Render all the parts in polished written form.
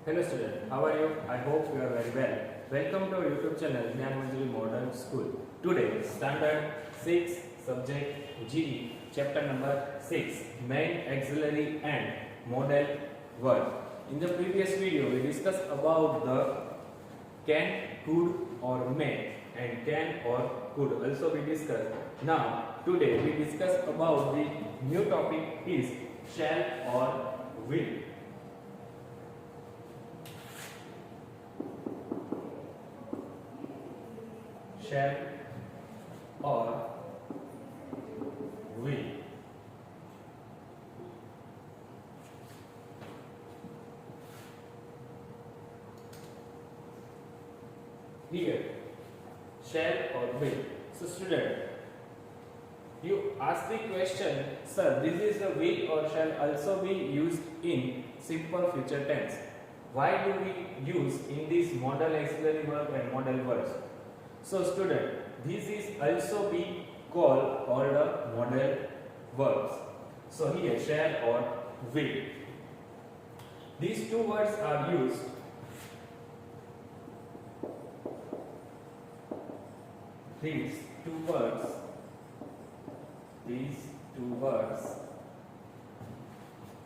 Hello student, how are you? I hope you are very well. Welcome to our YouTube channel Gyan Manjari Modern School. Today, standard 6 subject GE, chapter number 6, main auxiliary and modal verb. In the previous video, we discussed about the can, could or may, and can or could also we discussed. Now, today we discuss about the new topic is shall or will. Shall or will. Here, shall or will. So student, you ask the question, sir, this is the will or shall also be used in simple future tense. Why do we use in this modal auxiliary verb and modal verbs? So student, this is also be called a modal verbs. So here shall or will. These two words are used these two words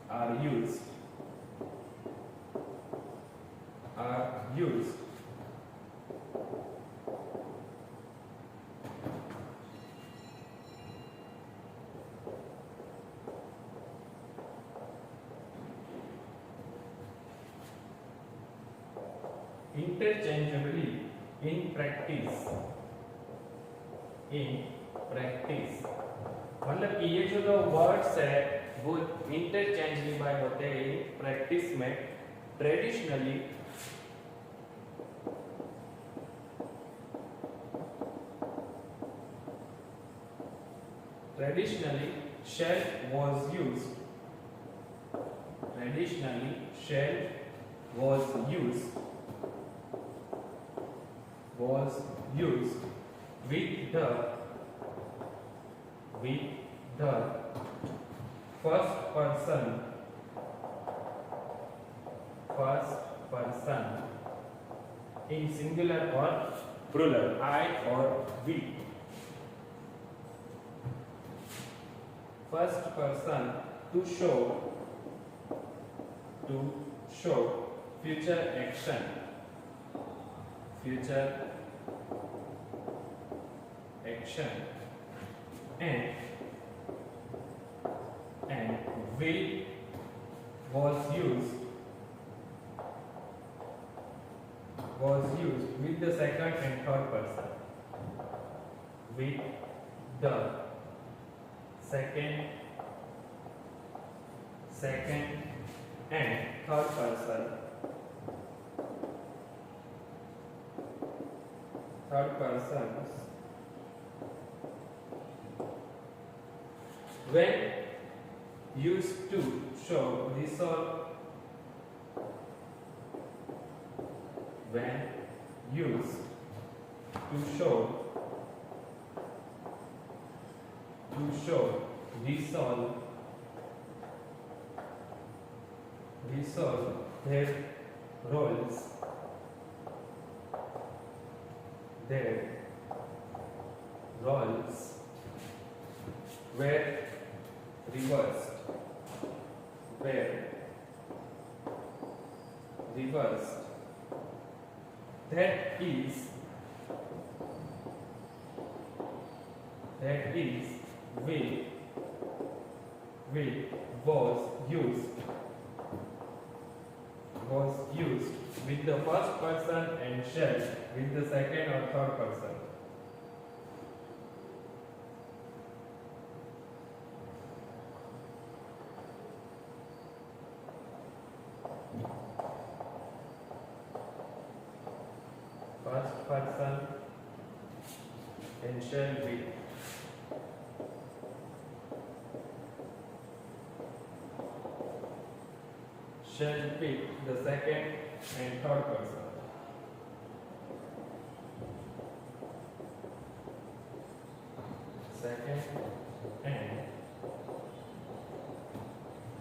are used interchangeably in practice. मतलब कि ये जो दो words है वो इंटरचेंजली bye होते हैं practice में. Traditionally shall was used with the first person in singular or plural, I or we. First person to show future action and will was used with the second and third person. With the second and third person. When used to show resolve. When used to show resolve their roles were reversed. That is will was used with the first person and shall with the second or third person. First person and shall be the second and third person. Second and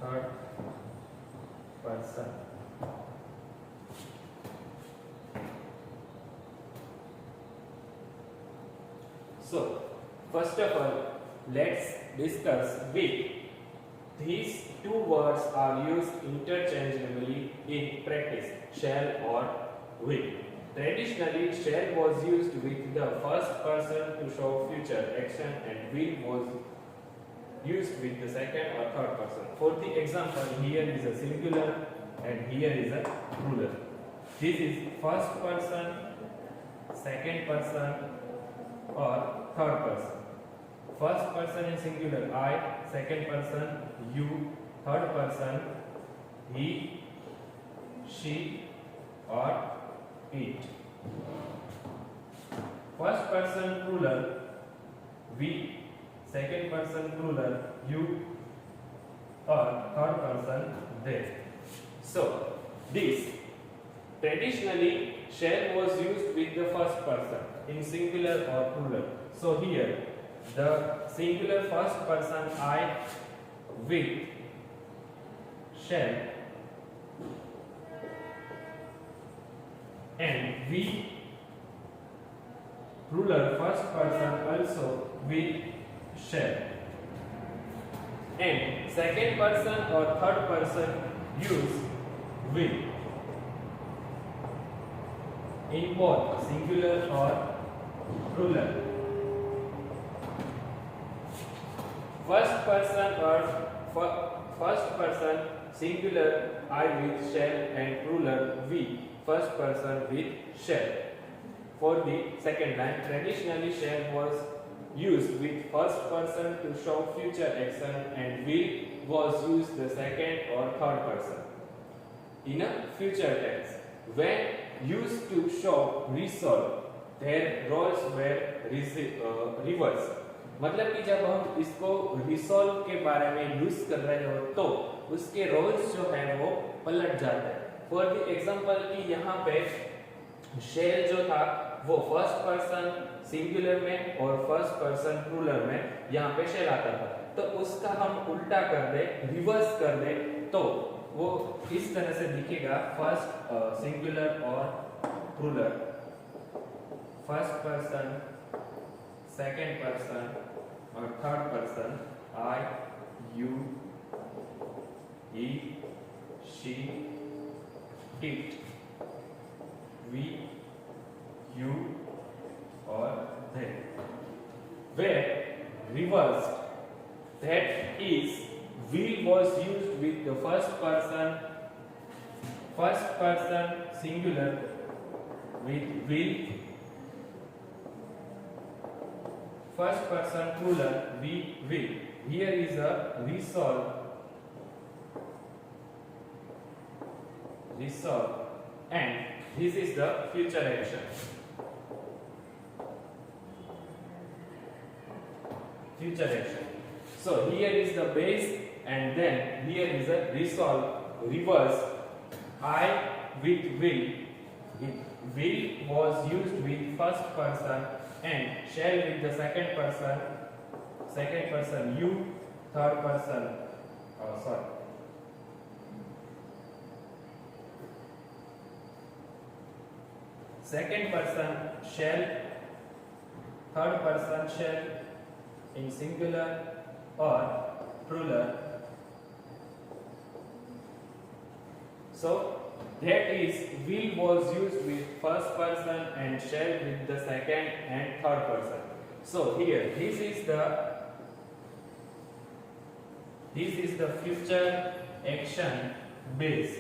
third person. So first of all, let's discuss with these two words are used interchangeably in practice, shall or will. Traditionally, shall was used with the first person to show future action and will was used with the second or third person. For the example, here is a singular and here is a plural. This is first person, second person or third person. First person in singular I, second person you, third person he, she or it. First person plural we, second person plural you or third person they. So this traditionally shall was used with the first person in singular or plural. So here the singular first person I with shall and we plural first person also with shall, and second person or third person use will in both singular or plural. First person or first person singular I with shall and plural we, first person with shall. For the second line, traditionally shall was used with first person to show future action and will was used the second or third person. In a future tense, when used to show resolve, their roles were reversed. मतलब कि जब हम इसको resolve के बारे में use कर रहे हो तो उसके रोल्स जो है वो पलट जाते हैं. फॉर द एग्जांपल कि यहाँ पे शेल जो था वो फर्स्ट पर्सन सिंगुलर में और फर्स्ट पर्सन प्लूरल में यहाँ पे शेल आता था, तो उसका हम उल्टा कर दे, रिवर्स कर दे, तो वो इस तरह से दिखेगा. फर्स्ट सिंगुलर और plural, first person, second person और third person I, you, he, she, it, we, you or they. Where reversed, that is will was used with the first person singular with will, first person plural we will. Here is a resolve and this is the future action. Future action. So here is the base and then here is a resolve, reverse. I with will. Will was used with first person and shall with the second person you, third person second person shall, third person shall in singular or plural. So that is will was used with first person and shall with the second and third person. So here this is the future action base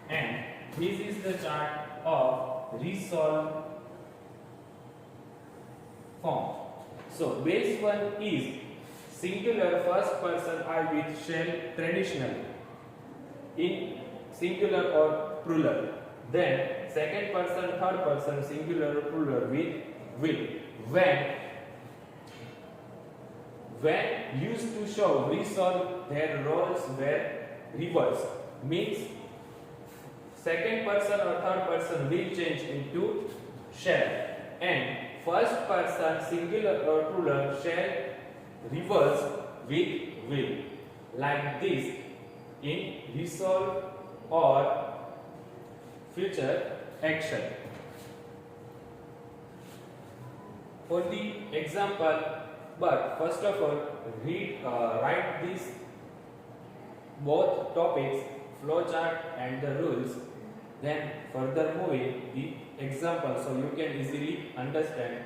and this is the chart of resolve form. So base one is singular first person I with shall traditionally in singular or plural. Then second person, third person singular or plural with will. When used to show resolve, their roles were reversed. Means second person or third person will change into shall and first person singular or plural shall reverse with will, like this in resolve or future action. for the example, but first of all, write these both topics, flowchart and the rules. Then further moving the example, so you can easily understand.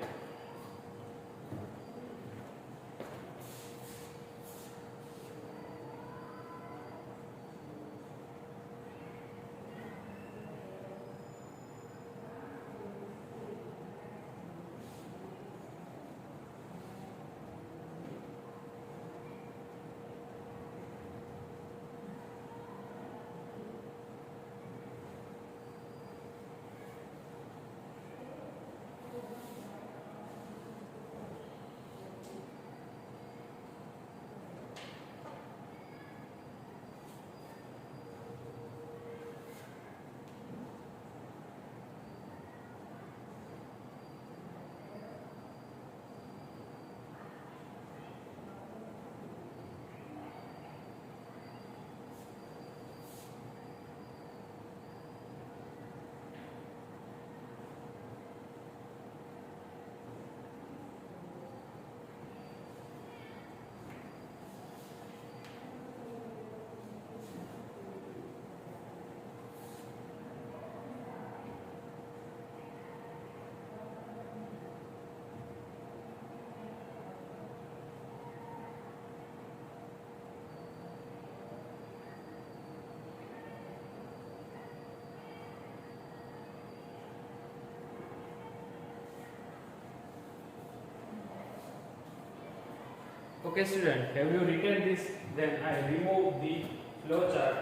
Okay student, have you written this? Then I remove the flowchart.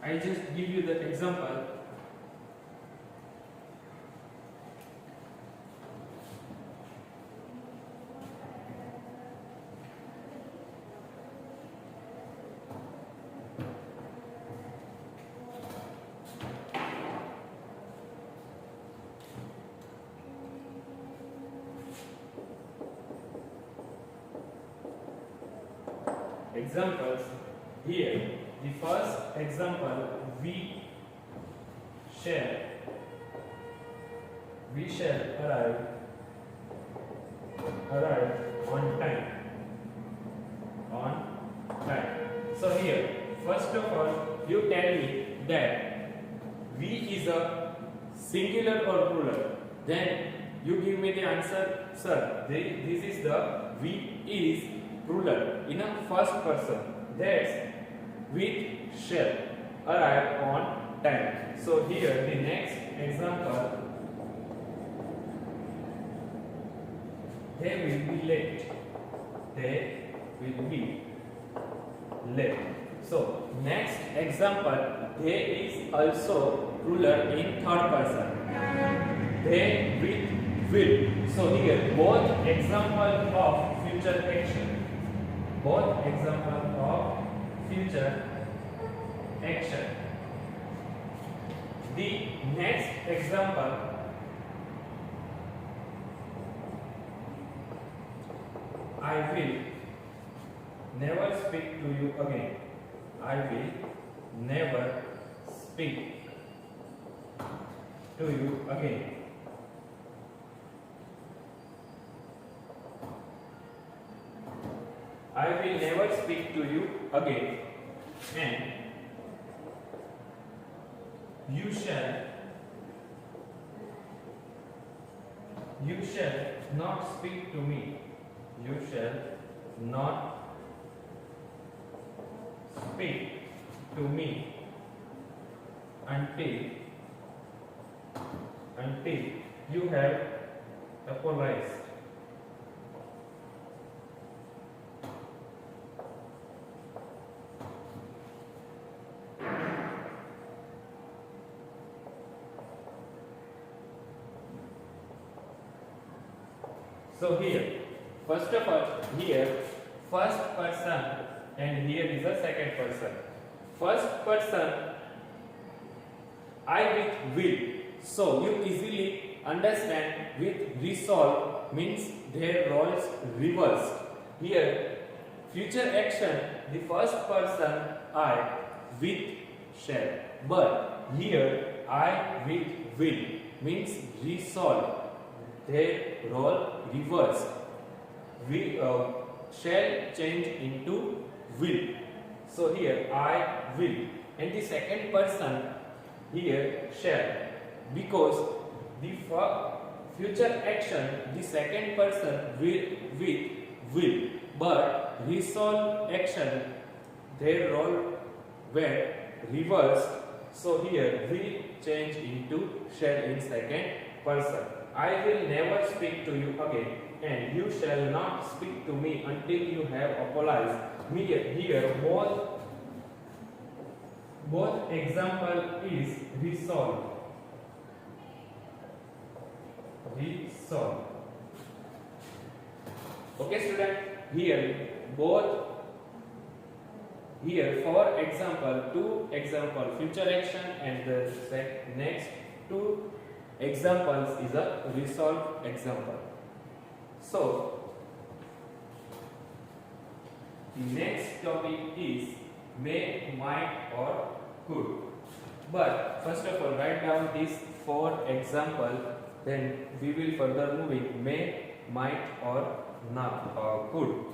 I just give you the example. Examples here. The first example, we shall arrive on time. So here, first of all, you tell me that we is a singular or plural. Then you give me the answer, sir. This is the we is plural in a first person. That's we shall arrive on time. So here the next example, they will be late. They will be late. So next example, they is also plural in third person. They will. So here both example of future action. Both example of future action. The next example, I will never speak to you again. I will never speak to you again. I will never speak to you again. And you shall not speak to me. You shall not speak to me until you have apologized. So here, first of all, here first person and here is a second person. First person, I with will. So you easily understand with resolve means their roles reversed. Here, future action, the first person I with shall. But here I with will. means resolve. Their role reversed. We shall change into will. So here I will, and the second person here shall, because the future action the second person will, but resolve action their role were reversed. So here will change into shall in second person. I will never speak to you again, and you shall not speak to me until you have apologized me. Here both example is resolve. Okay, student. Here for example, two example future action, and the next two examples is a resolve example. So the next topic is may, might or could. But first of all, write down these four example, then we will further moving may, might or not or could.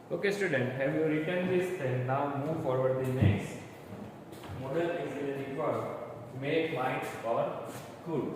Okay, student, have you written this? Then now move forward the next modal auxiliary verb may, might or could.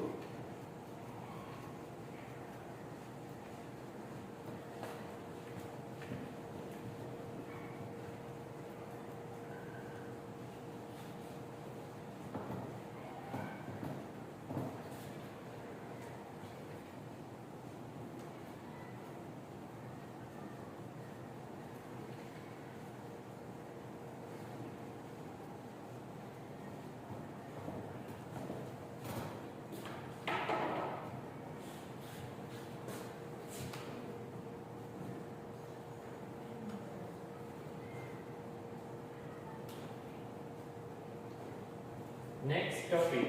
Next topic,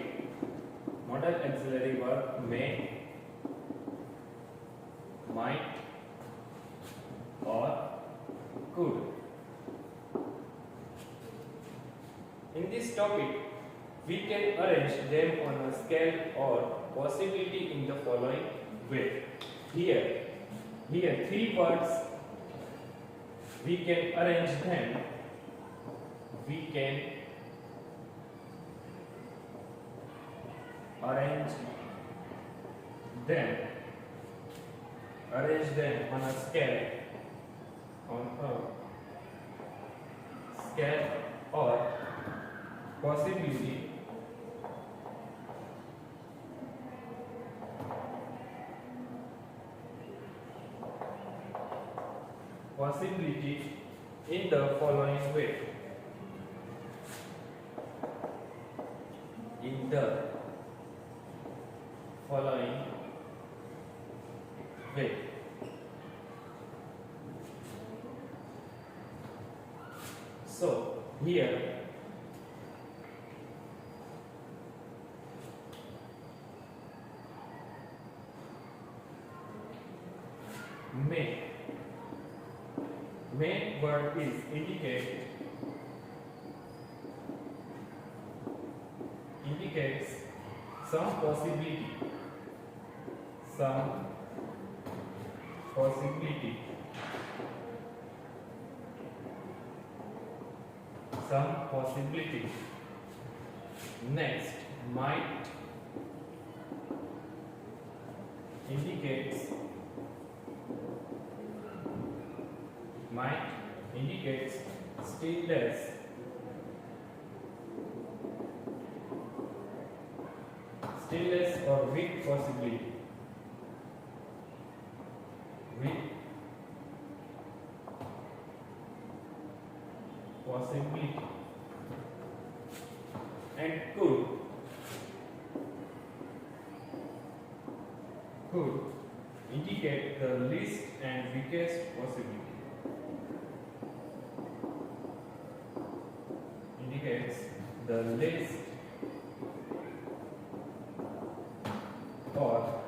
modal auxiliary verb may, might or could. In this topic, we can arrange them on a scale or possibility in the following way. Here three words, we can arrange them. We can arrange them on a scale or possibility in the following way. In the following way. So here may word is indicates some possibility Next, might indicates still less or weak possibility. and could indicate the least and weakest possibility. Indicates the least or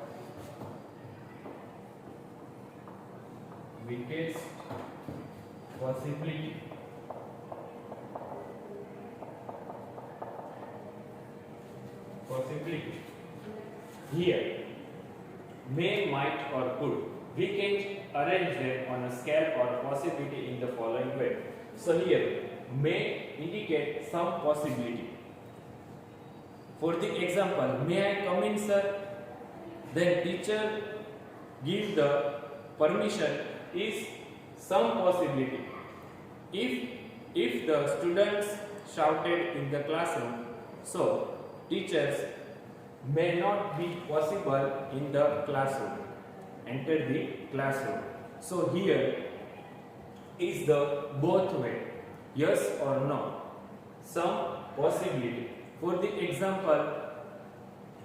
weakest possibility. Here, may, might or could, we can arrange them on a scale or possibility in the following way. So here, may indicate some possibility. For the example, may I come in, sir? Then teacher give the permission is some possibility. If the students shouted in the classroom, so teachers may not be possible in the classroom, enter the classroom. So here is the both way, yes or no, some possibility. For the example,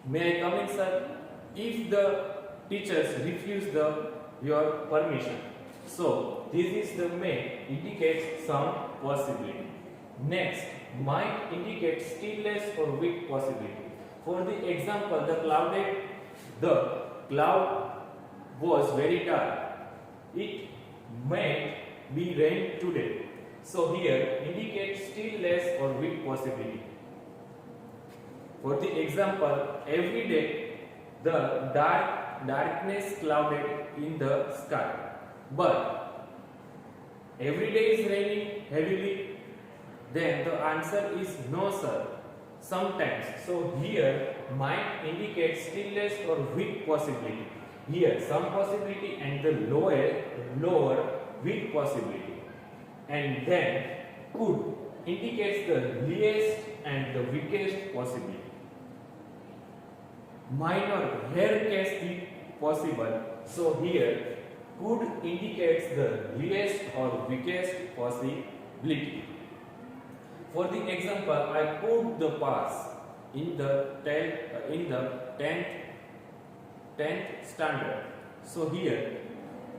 may I come in, sir? If the teachers refuse your permission, so this is the may indicates some possibility. Next, might indicates still less or weak possibility. For the example, the cloud was very dark. It may be rain today. So here indicates still less or weak possibility. For the example, every day the darkness clouded in the sky. But every day is raining heavily. Then the answer is no, sir. Sometimes. So here might indicate still less or weak possibility. Here some possibility and the lower weak possibility. And then could indicates the least and the weakest possibility. Minor rare case is possible. So here could indicates the least or weakest possibility. For the example, I could the pass in the 10th standard. So here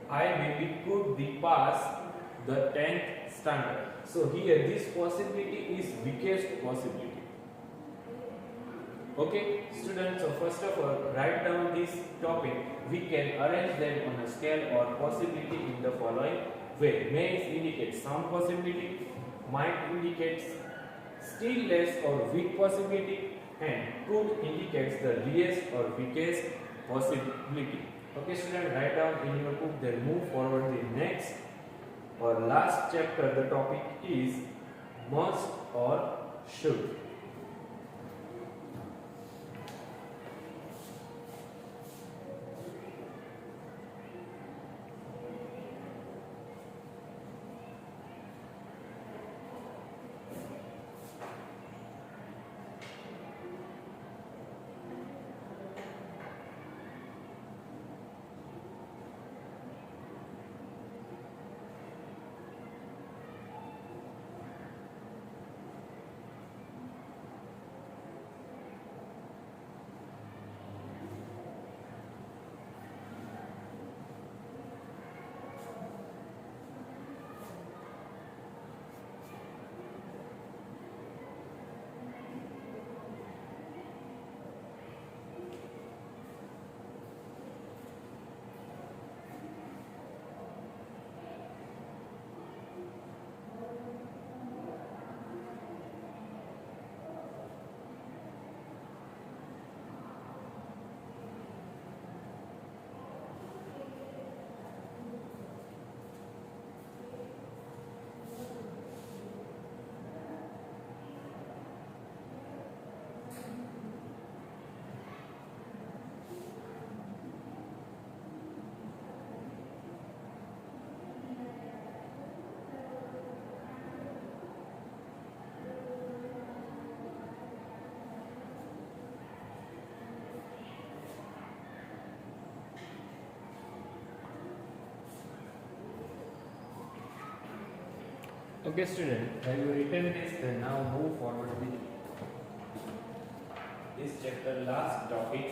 I maybe could the pass the 10th standard. So here this possibility is weakest possibility. Okay, students, so first of all, write down this topic. We can arrange them on a scale or possibility in the following way. May indicates some possibility, might indicates still less or weak possibility, and could indicates the least or weakest possibility. Okay, students, write down in your book, then move forward the next or last chapter. The topic is must or should. Okay, student, have you written this? Then now move forward with it. this chapter last topic.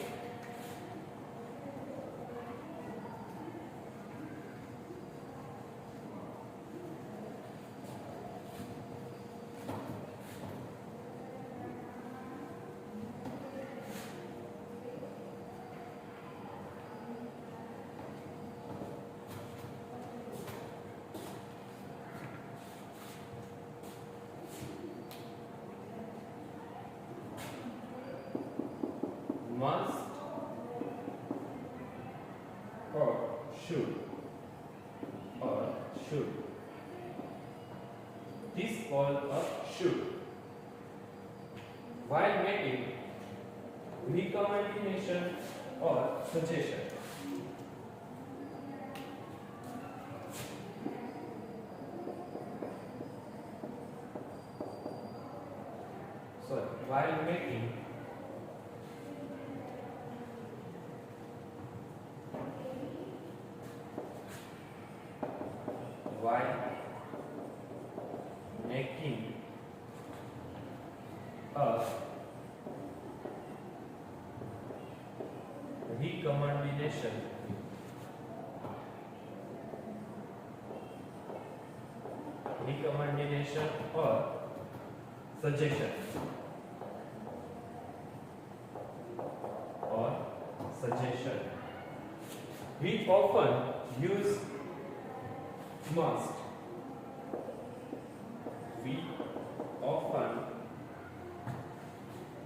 Must or should this called a should. While making recommendation or suggestion, while making a recommendation or suggestion we often use must. We often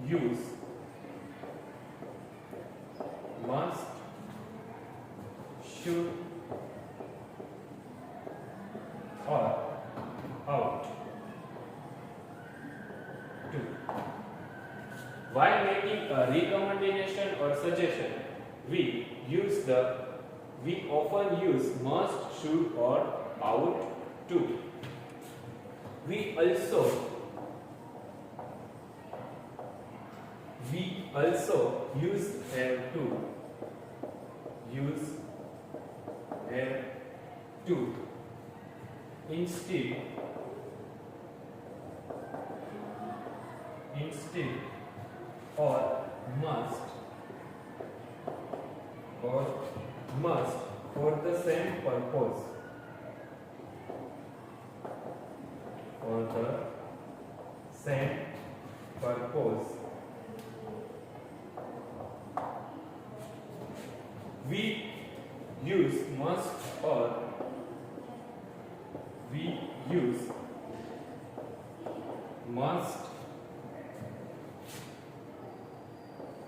use must, should or ought to. While making a recommendation or suggestion, we often use must, should or ought to. We also use have to instead or must for the same purpose. We use must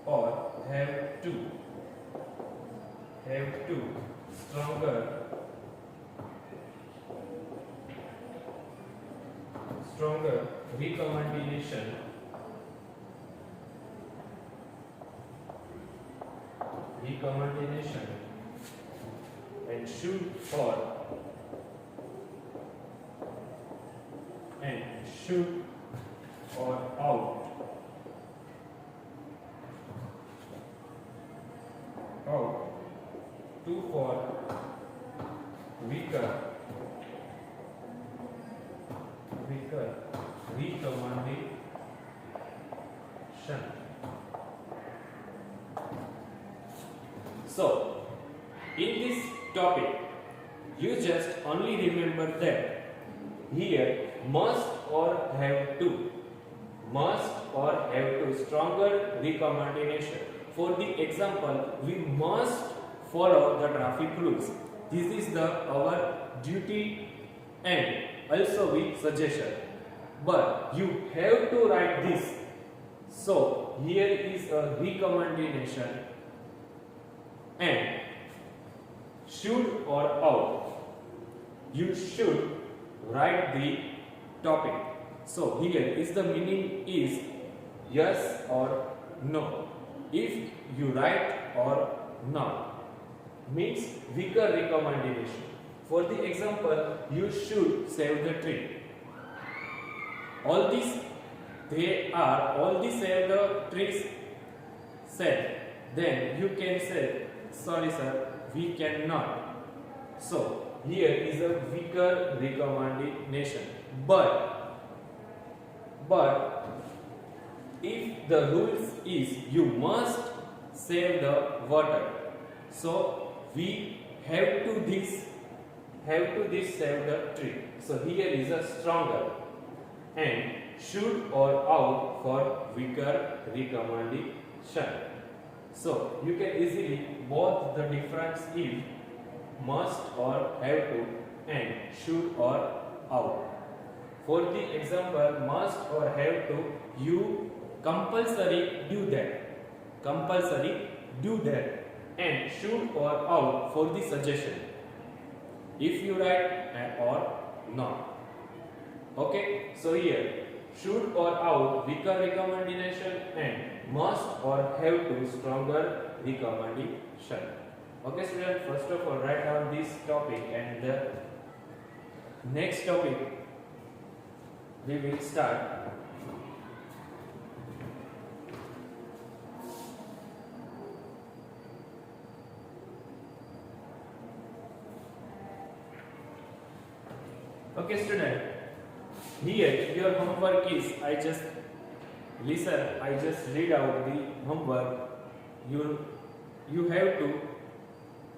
or have to stronger recommendation and should or ought to for weaker recommendation. So, in this topic, you just only remember that here must or have to stronger recommendation. For the example, we must follow the traffic rules. This is our duty and also with suggestion. But you have to write this. So here is a recommendation and should or ought. You should write the topic. So here is the meaning is yes or no. If you write or not, means weaker recommendation. For the example, you should save the tree. All these save the trees said. Then you can say, sorry sir, we cannot. So here is a weaker recommendation. But if the rules is you must save the water, so we have to this save the tree. So here is a stronger, and should or out for weaker recommendation. So you can easily both the difference if must or have to and should or out. For the example must or have to, you compulsory do that, and should or out for the suggestion if you write or not. Okay, so here should or out weaker recommendation and must or have to stronger recommendation. Okay student, first of all write down this topic, and the next topic we will start. Okay student, here your homework is, I just read out the homework. You have to,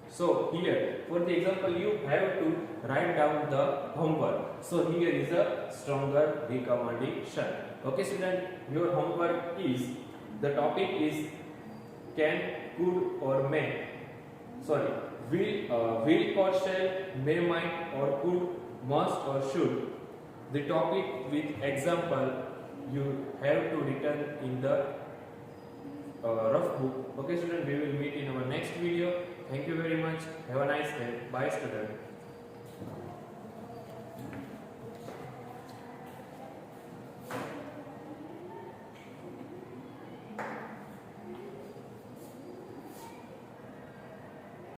so here for the example you have to write down the homework. So here is a stronger recommendation. Okay student, your homework is, the topic is can, could or may, sorry, will or shall, may, might or could, must or should. The topic with example you have to return in the rough book. Okay student, we will meet in our next video. Thank you very much. Have a nice day. Bye student.